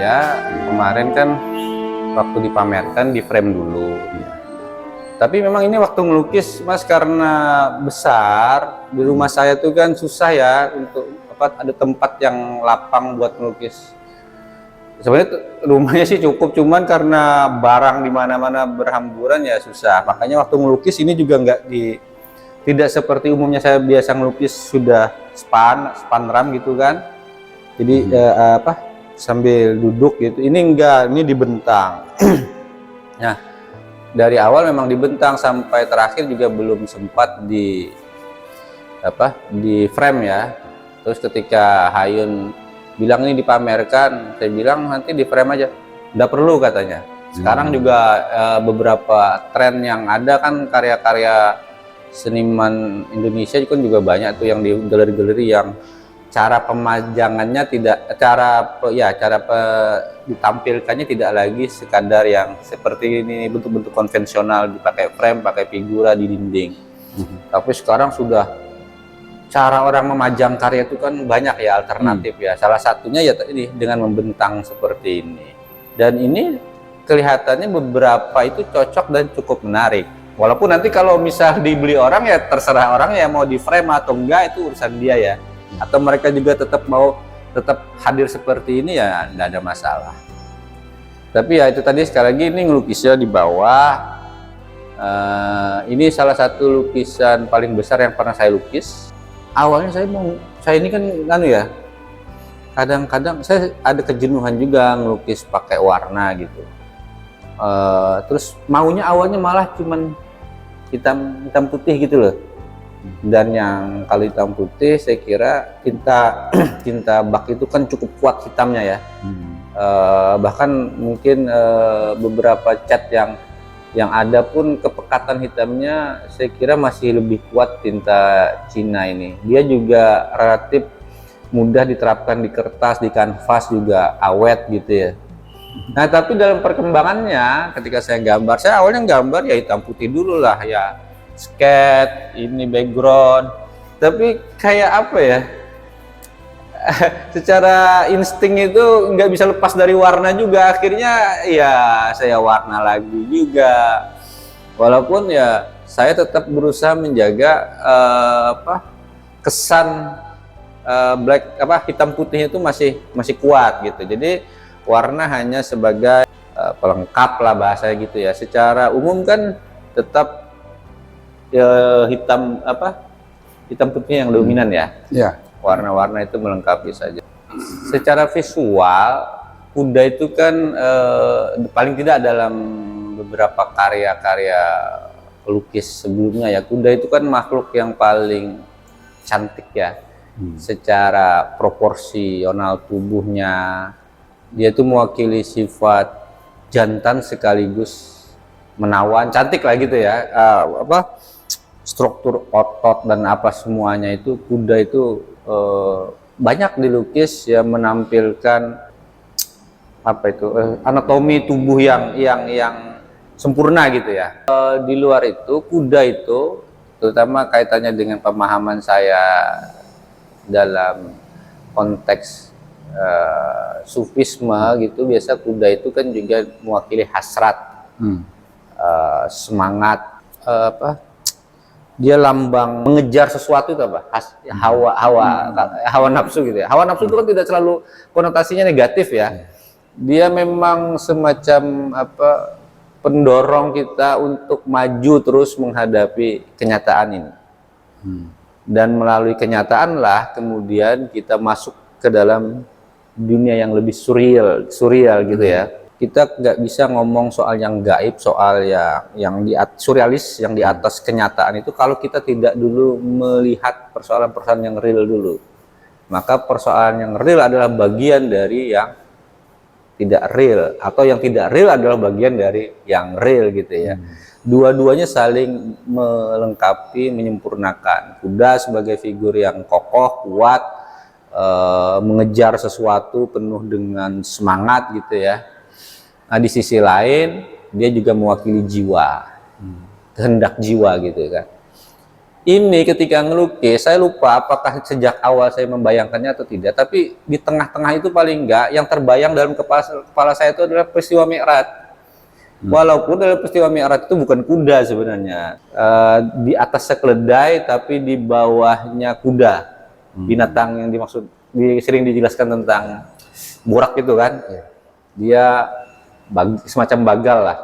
saya kemarin kan waktu dipamerkan di frame dulu. Tapi memang ini waktu ngelukis Mas, karena besar di rumah saya tuh kan susah ya untuk ada tempat yang lapang buat ngelukis. Sebenarnya rumahnya sih cukup, cuman karena barang di mana-mana berhamburan ya susah. Makanya waktu ngelukis ini juga tidak seperti umumnya saya biasa ngelukis sudah span ram gitu kan. Jadi sambil duduk gitu. Ini enggak, ini dibentang. Nah, dari awal memang dibentang sampai terakhir juga belum sempat di frame ya. Terus ketika Hayun bilang ini dipamerkan, saya bilang nanti di frame aja. Nggak perlu katanya. Sekarang juga beberapa tren yang ada kan, karya-karya seniman Indonesia kan juga banyak tuh yang di galeri-galeri yang cara pemajangannya ditampilkannya tidak lagi sekadar yang seperti ini, bentuk-bentuk konvensional dipakai frame, pakai figura di dinding. Tapi sekarang sudah cara orang memajang karya itu kan banyak ya, alternatif ya. Salah satunya ya ini dengan membentang seperti ini. Dan ini kelihatannya beberapa itu cocok dan cukup menarik. Walaupun nanti kalau misal dibeli orang ya terserah orang ya mau di frame atau enggak, itu urusan dia ya. Atau mereka juga tetap hadir seperti ini ya enggak ada masalah. Tapi ya itu tadi, sekali lagi ini ngelukisnya di bawah. Ini salah satu lukisan paling besar yang pernah saya lukis. Awalnya saya ini kan kadang-kadang saya ada kejenuhan juga ngelukis pakai warna gitu. Terus maunya awalnya malah cuman hitam putih gitu loh. Dan yang kalau hitam putih saya kira tinta bak itu kan cukup kuat hitamnya ya. Bahkan mungkin beberapa cat yang ada pun kepekatan hitamnya saya kira masih lebih kuat tinta Cina ini. Dia juga relatif mudah diterapkan di kertas, di kanvas juga awet gitu ya. Nah tapi dalam perkembangannya ketika saya awalnya gambar ya hitam putih dulu lah ya, sketch ini background. Tapi kayak apa ya, secara insting itu nggak bisa lepas dari warna juga. Akhirnya ya saya warna lagi juga, walaupun ya saya tetap berusaha menjaga kesan hitam putihnya itu masih kuat gitu. Jadi warna hanya sebagai pelengkap lah bahasanya gitu ya. Secara umum kan tetap hitam putih yang dominan ya. Warna-warna itu melengkapi saja. Secara visual, kuda itu kan paling tidak dalam beberapa karya-karya pelukis sebelumnya ya, kuda itu kan makhluk yang paling cantik ya. Secara proporsional tubuhnya, dia itu mewakili sifat jantan sekaligus menawan, cantik lah gitu ya. Struktur otot dan apa semuanya itu, kuda itu banyak dilukis ya, menampilkan anatomi tubuh yang sempurna gitu ya. Di luar itu, kuda itu terutama kaitannya dengan pemahaman saya dalam konteks sufisme gitu, biasa kuda itu kan juga mewakili hasrat, semangat, dia lambang mengejar sesuatu itu hawa nafsu gitu ya. Hawa nafsu itu kan tidak selalu konotasinya negatif ya. Dia memang semacam pendorong kita untuk maju terus menghadapi kenyataan ini. Dan melalui kenyataan lah kemudian kita masuk ke dalam dunia yang lebih surreal gitu ya. Kita nggak bisa ngomong soal yang gaib, soal yang surrealis, yang di atas kenyataan itu kalau kita tidak dulu melihat persoalan-persoalan yang real dulu. Maka persoalan yang real adalah bagian dari yang tidak real, atau yang tidak real adalah bagian dari yang real gitu ya. Dua-duanya saling melengkapi, menyempurnakan. Kuda sebagai figur yang kokoh, kuat, mengejar sesuatu penuh dengan semangat gitu ya. Nah di sisi lain dia juga mewakili jiwa, kehendak jiwa gitu kan. ini ketika ngelukis saya lupa apakah sejak awal saya membayangkannya atau tidak, tapi di tengah-tengah itu paling enggak yang terbayang dalam kepala saya itu adalah peristiwa Mi'raj. Walaupun dalam peristiwa Mi'raj itu bukan kuda sebenarnya, di atasnya keledai tapi di bawahnya kuda, binatang yang dimaksud sering dijelaskan tentang burak itu kan, dia semacam bagal lah,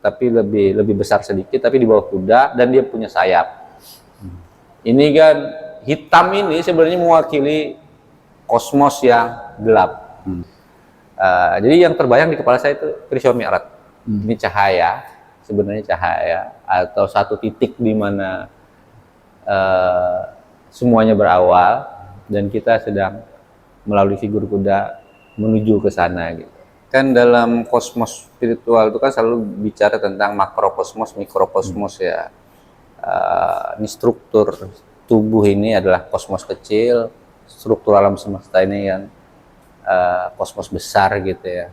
tapi lebih besar sedikit, tapi di bawah kuda dan dia punya sayap. Ini kan hitam ini sebenarnya mewakili kosmos yang gelap. Jadi yang terbayang di kepala saya itu peristiwa Mi'raj. Ini cahaya, sebenarnya cahaya atau satu titik di mana semuanya berawal dan kita sedang melalui figur kuda menuju ke sana gitu. Kan dalam kosmos spiritual itu kan selalu bicara tentang makrokosmos, mikrokosmos ya. Ini struktur tubuh ini adalah kosmos kecil, struktur alam semesta ini kan kosmos besar gitu ya.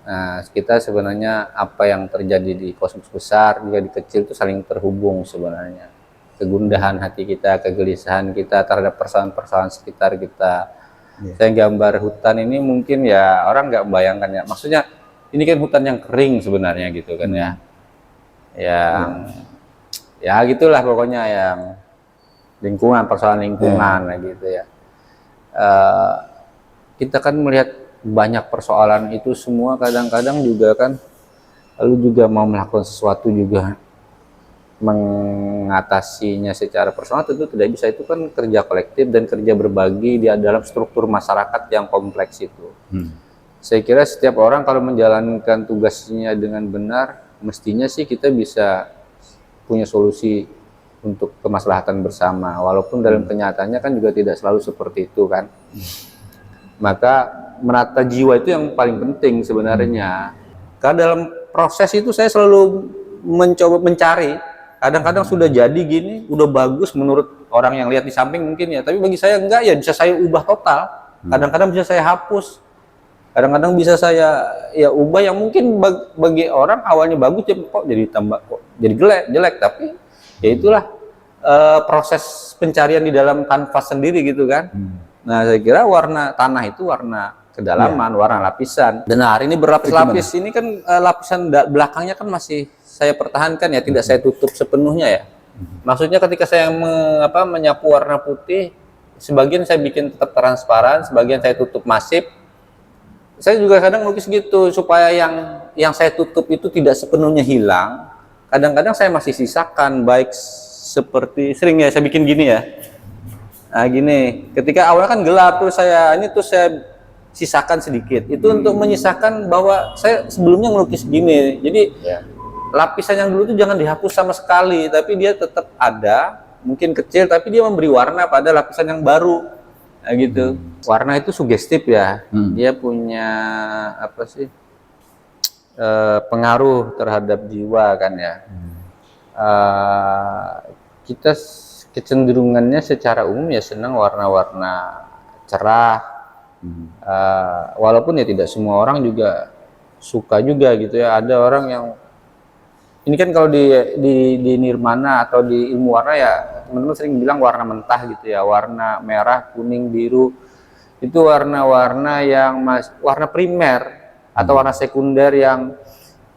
Nah, kita sebenarnya apa yang terjadi di kosmos besar juga di kecil itu saling terhubung sebenarnya. Kegundahan hati kita, kegelisahan kita terhadap persoalan-persoalan sekitar kita. Saya gambar hutan ini mungkin ya orang nggak membayangkan ya. Maksudnya ini kan hutan yang kering sebenarnya gitu kan ya. Yang ya gitulah pokoknya yang lingkungan, persoalan lingkungan gitu ya. Kita kan melihat banyak persoalan itu semua kadang-kadang juga kan lalu juga mau melakukan sesuatu juga mengatasinya secara personal tentu tidak bisa, itu kan kerja kolektif dan kerja berbagi di dalam struktur masyarakat yang kompleks itu. Saya kira setiap orang kalau menjalankan tugasnya dengan benar mestinya sih kita bisa punya solusi untuk kemaslahatan bersama, walaupun dalam kenyataannya kan juga tidak selalu seperti itu kan. Maka menata jiwa itu yang paling penting sebenarnya. Karena dalam proses itu saya selalu mencoba mencari, kadang-kadang sudah jadi gini, udah bagus menurut orang yang lihat di samping mungkin ya, tapi bagi saya enggak ya, bisa saya ubah total. Kadang-kadang bisa saya hapus, kadang-kadang bisa saya ya ubah yang mungkin bagi orang awalnya bagus ya kok jadi tambah kok jadi jelek, tapi ya itulah proses pencarian di dalam kanvas sendiri gitu kan. Nah, saya kira warna tanah itu warna kedalaman, warna lapisan. Dan hari ini berlapis-lapis ini kan lapisan belakangnya kan masih saya pertahankan ya, tidak saya tutup sepenuhnya ya. Maksudnya ketika saya menyapu warna putih, sebagian saya bikin tetap transparan, sebagian saya tutup masif. Saya juga kadang lukis gitu supaya yang saya tutup itu tidak sepenuhnya hilang. Kadang-kadang saya masih sisakan, baik seperti sering ya saya bikin gini ya. Nah gini, ketika awalnya kan gelap tuh saya sisakan sedikit. Itu untuk menyisakan bahwa saya sebelumnya ngelukis gini. Jadi lapisan yang dulu tuh jangan dihapus sama sekali, tapi dia tetap ada, mungkin kecil, tapi dia memberi warna pada lapisan yang baru. Nah gitu. Warna itu sugestif ya. Dia punya apa sih? Pengaruh terhadap jiwa kan ya. Kita kecenderungannya secara umum ya senang warna-warna cerah, walaupun ya tidak semua orang juga suka juga gitu ya. Ada orang yang ini kan kalau di nirmana atau di ilmu warna ya teman-teman sering bilang warna mentah gitu ya, warna merah, kuning, biru itu warna-warna yang warna primer atau warna sekunder yang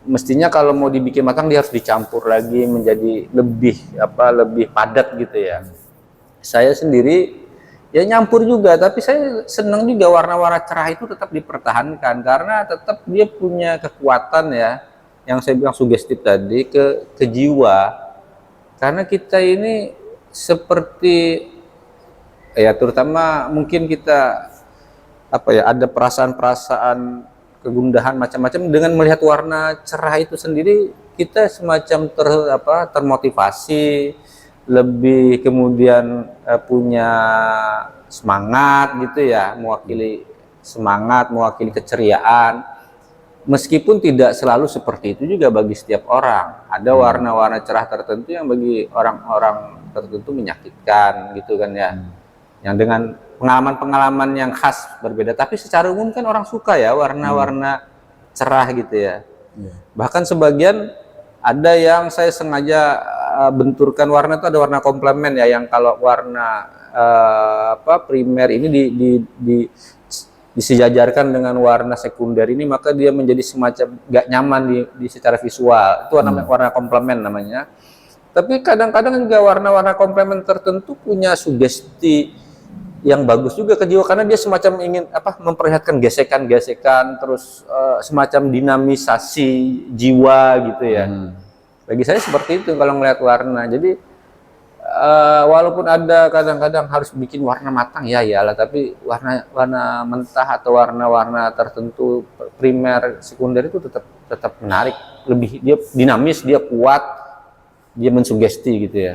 mestinya kalau mau dibikin matang dia harus dicampur lagi menjadi lebih padat gitu ya. Saya sendiri ya nyampur juga, tapi saya senang juga warna-warna cerah itu tetap dipertahankan karena tetap dia punya kekuatan ya, yang saya bilang sugestif tadi ke jiwa. Karena kita ini seperti ya terutama mungkin kita ada perasaan-perasaan kegundahan macam-macam, dengan melihat warna cerah itu sendiri kita semacam termotivasi, lebih kemudian punya semangat gitu ya, mewakili semangat, mewakili keceriaan. Meskipun tidak selalu seperti itu juga bagi setiap orang. Ada warna-warna cerah tertentu yang bagi orang-orang tertentu menyakitkan gitu kan ya. Yang dengan pengalaman-pengalaman yang khas berbeda, tapi secara umum kan orang suka ya warna-warna cerah gitu ya. Bahkan sebagian ada yang saya sengaja benturkan warna itu ada warna komplement ya, yang kalau warna primer ini disejajarkan dengan warna sekunder ini, maka dia menjadi semacam gak nyaman di secara visual. Itu warna komplement namanya. Tapi kadang-kadang juga warna-warna komplement tertentu punya sugesti yang bagus juga ke jiwa, karena dia semacam ingin memperlihatkan gesekan-gesekan, terus semacam dinamisasi jiwa gitu ya. Bagi saya seperti itu kalau ngelihat warna. Jadi walaupun ada kadang-kadang harus bikin warna matang ya iyalah, tapi warna mentah atau warna-warna tertentu primer sekunder itu tetap menarik, lebih dia dinamis, dia kuat, dia mensugesti gitu ya.